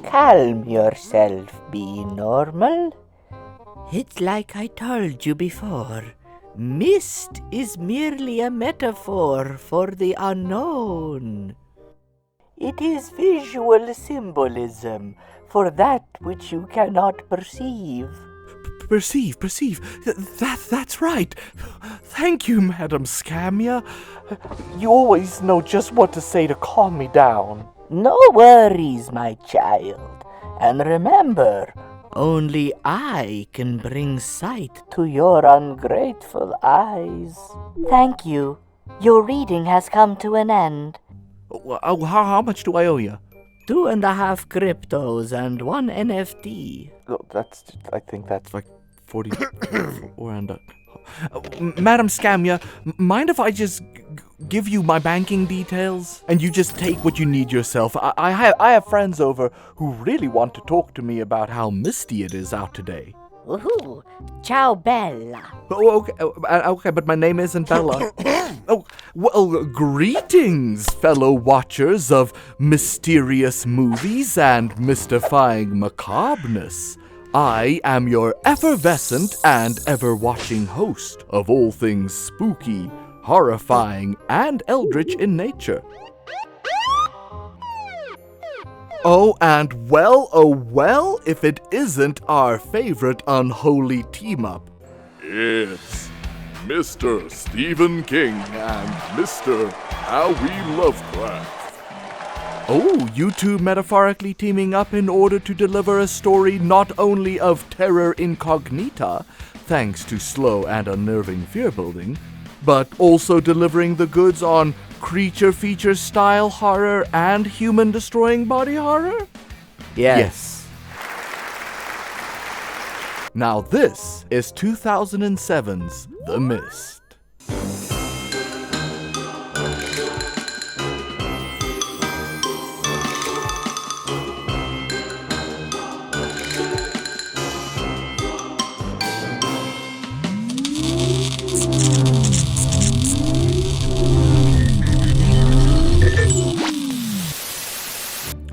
Calm yourself, be normal. It's like I told you before. Mist is merely a metaphor for the unknown. It is visual symbolism for that which you cannot perceive. Perceive. That's right. Thank you, Madam Scamia. You always know just what to say to calm me down. No worries, my child. And remember, Only I can bring sight. to your ungrateful eyes. Thank you. Your reading has come to an end. Oh, how much do I owe you? 2.5 cryptos and 1 NFT. Oh, I think that's like 40 or and Madam Scamia, mind if I just give you my banking details and you just take what you need yourself? I have friends over who really want to talk to me about how misty it is out today. Woohoo! Ciao, Bella. Oh, okay, but my name isn't Bella. Oh, well, greetings, fellow watchers of mysterious movies and mystifying macabreness. I am your effervescent and ever-watching host of all things spooky, horrifying, and eldritch in nature. Oh, well, if it isn't our favorite unholy team-up. It's Mr. Stephen King and Mr. Howie Lovecraft. Oh, you two metaphorically teaming up in order to deliver a story not only of terror incognita, thanks to slow and unnerving fear-building, but also delivering the goods on creature feature style horror and human-destroying body horror? Yes. Now this is 2007's The Mist.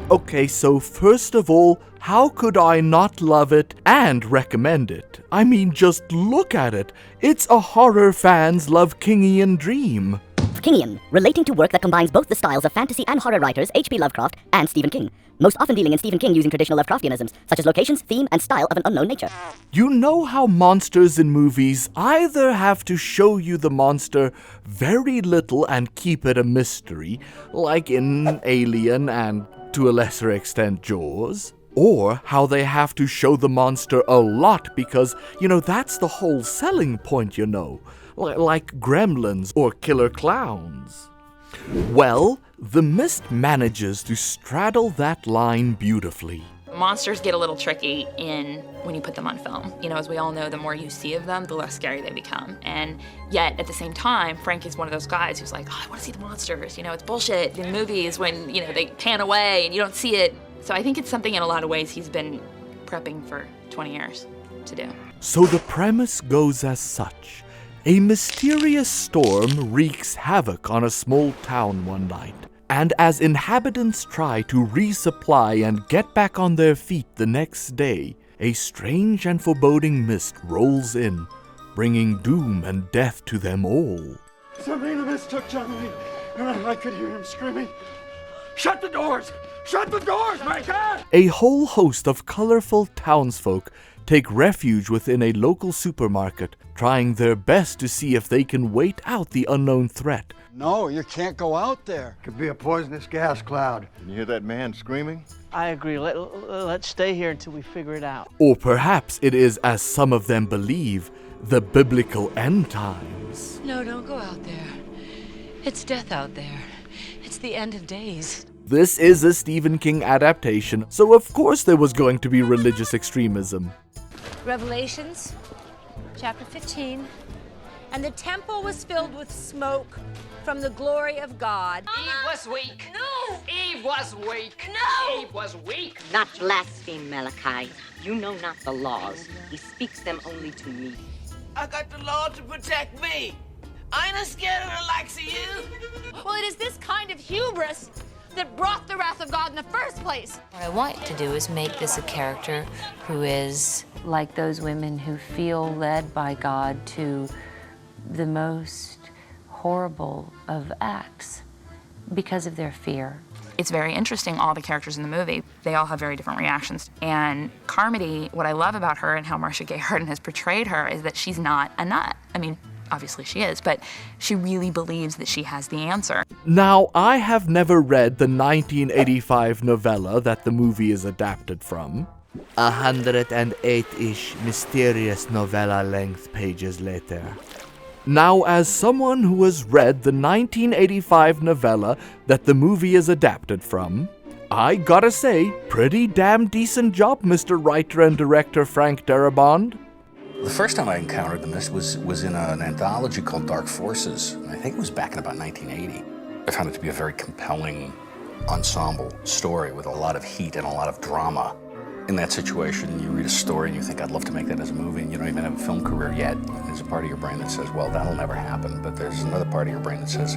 Okay, so first of all, how could I not love it and recommend it? I mean, just look at it. It's a horror fan's love Kingian dream. Kingian, relating to work that combines both the styles of fantasy and horror writers H.P. Lovecraft and Stephen King, most often dealing in Stephen King using traditional Lovecraftianisms, such as locations, theme, and style of an unknown nature. You know how monsters in movies either have to show you the monster very little and keep it a mystery, like in Alien and to a lesser extent Jaws, or how they have to show the monster a lot because, that's the whole selling point, like Gremlins or Killer Clowns. Well, The Mist manages to straddle that line beautifully. Monsters get a little tricky when you put them on film. As we all know, the more you see of them, the less scary they become. And yet, at the same time, Frank is one of those guys who's like, I want to see the monsters. It's bullshit in movies when, they pan away and you don't see it. So I think it's something in a lot of ways he's been prepping for 20 years to do. So the premise goes as such. A mysterious storm wreaks havoc on a small town one night. And as inhabitants try to resupply and get back on their feet the next day, a strange and foreboding mist rolls in, bringing doom and death to them all. Somebody in the mist took Johnny, and I could hear him screaming, "Shut the doors! Shut the doors, my God!" A whole host of colorful townsfolk take refuge within a local supermarket, trying their best to see if they can wait out the unknown threat. No, you can't go out there. Could be a poisonous gas cloud. Can you hear that man screaming? I agree. Let's stay here until we figure it out. Or perhaps it is, as some of them believe, the biblical end times. No, don't go out there. It's death out there. It's the end of days. This is a Stephen King adaptation, so of course there was going to be religious extremism. Revelations, chapter 15. And the temple was filled with smoke from the glory of God. Eve was weak. No! Eve was weak. No! Eve was weak. Not blaspheme, Malachi. You know not the laws. He speaks them only to me. I got the law to protect me. I ain't scared of the likes of you. Well, it is this kind of hubris that brought the wrath of God in the first place. What I want to do is make this a character who is like those women who feel led by God to the most horrible of acts because of their fear. It's very interesting, all the characters in the movie. They all have very different reactions. And Carmody, what I love about her and how Marcia Gay Harden has portrayed her is that she's not a nut. I mean, obviously she is, but she really believes that she has the answer. Now, I have never read the 1985 novella that the movie is adapted from. 108-ish mysterious novella-length pages later. Now, as someone who has read the 1985 novella that the movie is adapted from, I gotta say, pretty damn decent job, Mr. Writer and Director Frank Darabont. The first time I encountered the mist was in an anthology called Dark Forces, and I think it was back in about 1980. I found it to be a very compelling ensemble story with a lot of heat and a lot of drama. In that situation, you read a story and you think, I'd love to make that as a movie, and you don't even have a film career yet. And there's a part of your brain that says, well, that'll never happen. But there's another part of your brain that says,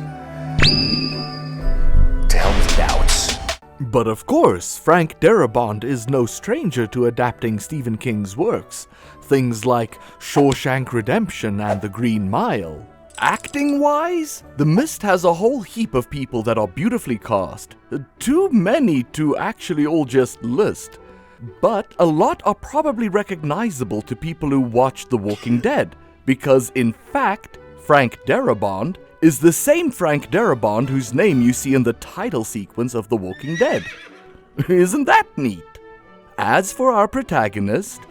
to hell with doubts. But of course, Frank Darabont is no stranger to adapting Stephen King's works. Things like Shawshank Redemption and The Green Mile. Acting-wise, The Mist has a whole heap of people that are beautifully cast. Too many to actually all just list. But a lot are probably recognizable to people who watch The Walking Dead, because in fact, Frank Darabont is the same Frank Darabont whose name you see in the title sequence of The Walking Dead. Isn't that neat? As for our protagonist,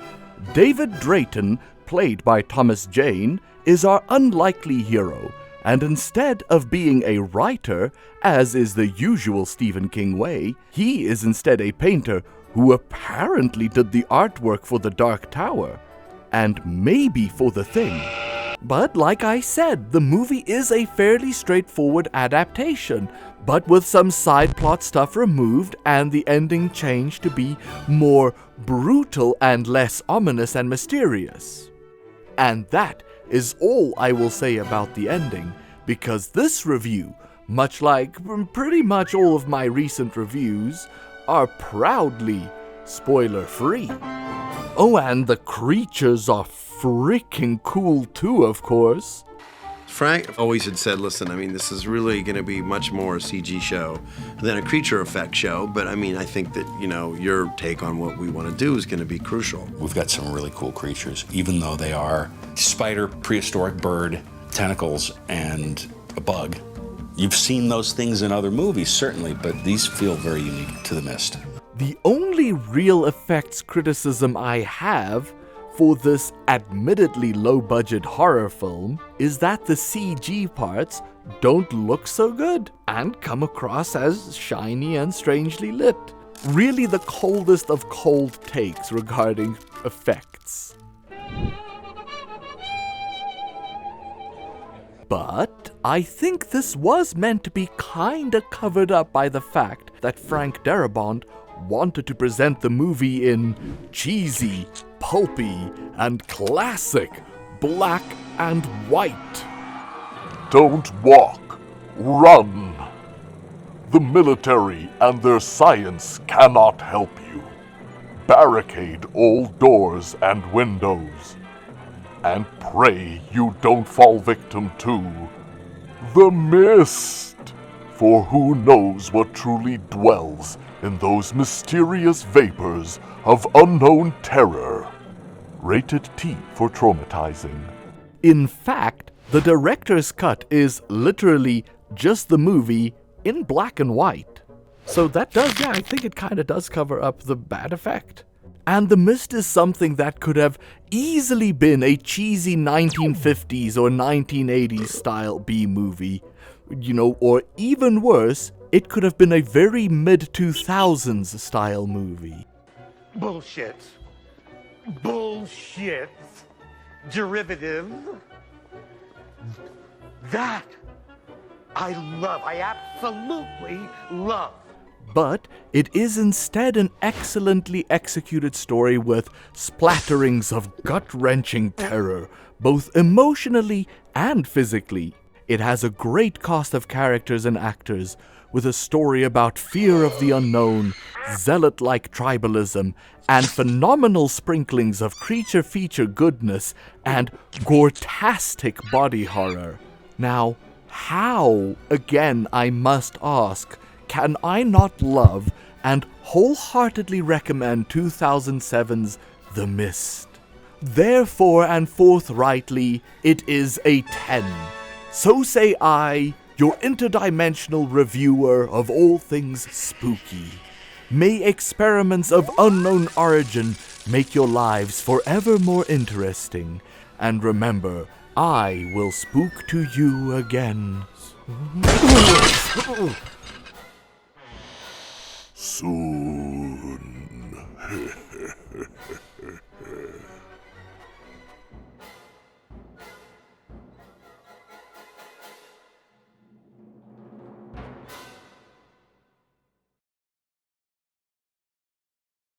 David Drayton, played by Thomas Jane, is our unlikely hero, and instead of being a writer, as is the usual Stephen King way, he is instead a painter who apparently did the artwork for The Dark Tower, and maybe for The Thing. But like I said, the movie is a fairly straightforward adaptation, but with some side plot stuff removed and the ending changed to be more brutal and less ominous and mysterious. And that is all I will say about the ending, because this review, much like pretty much all of my recent reviews, are proudly spoiler-free. Oh, and the creatures are freaking cool too, of course. Frank always had said, listen, I mean, this is really going to be much more a CG show than a creature effect show, but I mean, I think that, you know, your take on what we want to do is going to be crucial. We've got some really cool creatures, even though they are spider, prehistoric bird, tentacles, and a bug. You've seen those things in other movies, certainly, but these feel very unique to The Mist. The only real effects criticism I have for this admittedly low-budget horror film is that the CG parts don't look so good and come across as shiny and strangely lit. Really the coldest of cold takes regarding effects. But I think this was meant to be kinda covered up by the fact that Frank Darabont wanted to present the movie in cheesy, pulpy, and classic black and white. Don't walk, run. The military and their science cannot help you. Barricade all doors and windows. And pray you don't fall victim to the mist. For who knows what truly dwells in those mysterious vapors of unknown terror. Rated T for traumatizing. In fact, the director's cut is literally just the movie in black and white. So that does, I think it kinda does cover up the bad effect. And The Mist is something that could have easily been a cheesy 1950s or 1980s style B-movie. You know, or even worse, it could have been a very mid-2000s style movie. Bullshit. Bullshit. Derivative. That I love. I absolutely love. But it is instead an excellently executed story with splatterings of gut-wrenching terror, both emotionally and physically. It has a great cast of characters and actors, with a story about fear of the unknown, zealot-like tribalism, and phenomenal sprinklings of creature feature goodness and gore-tastic body horror. Now, how, again I must ask, can I not love and wholeheartedly recommend 2007's The Mist? Therefore and forthrightly, it is a 10. So say I, your interdimensional reviewer of all things spooky. May experiments of unknown origin make your lives forever more interesting. And remember, I will spook to you again. Soon.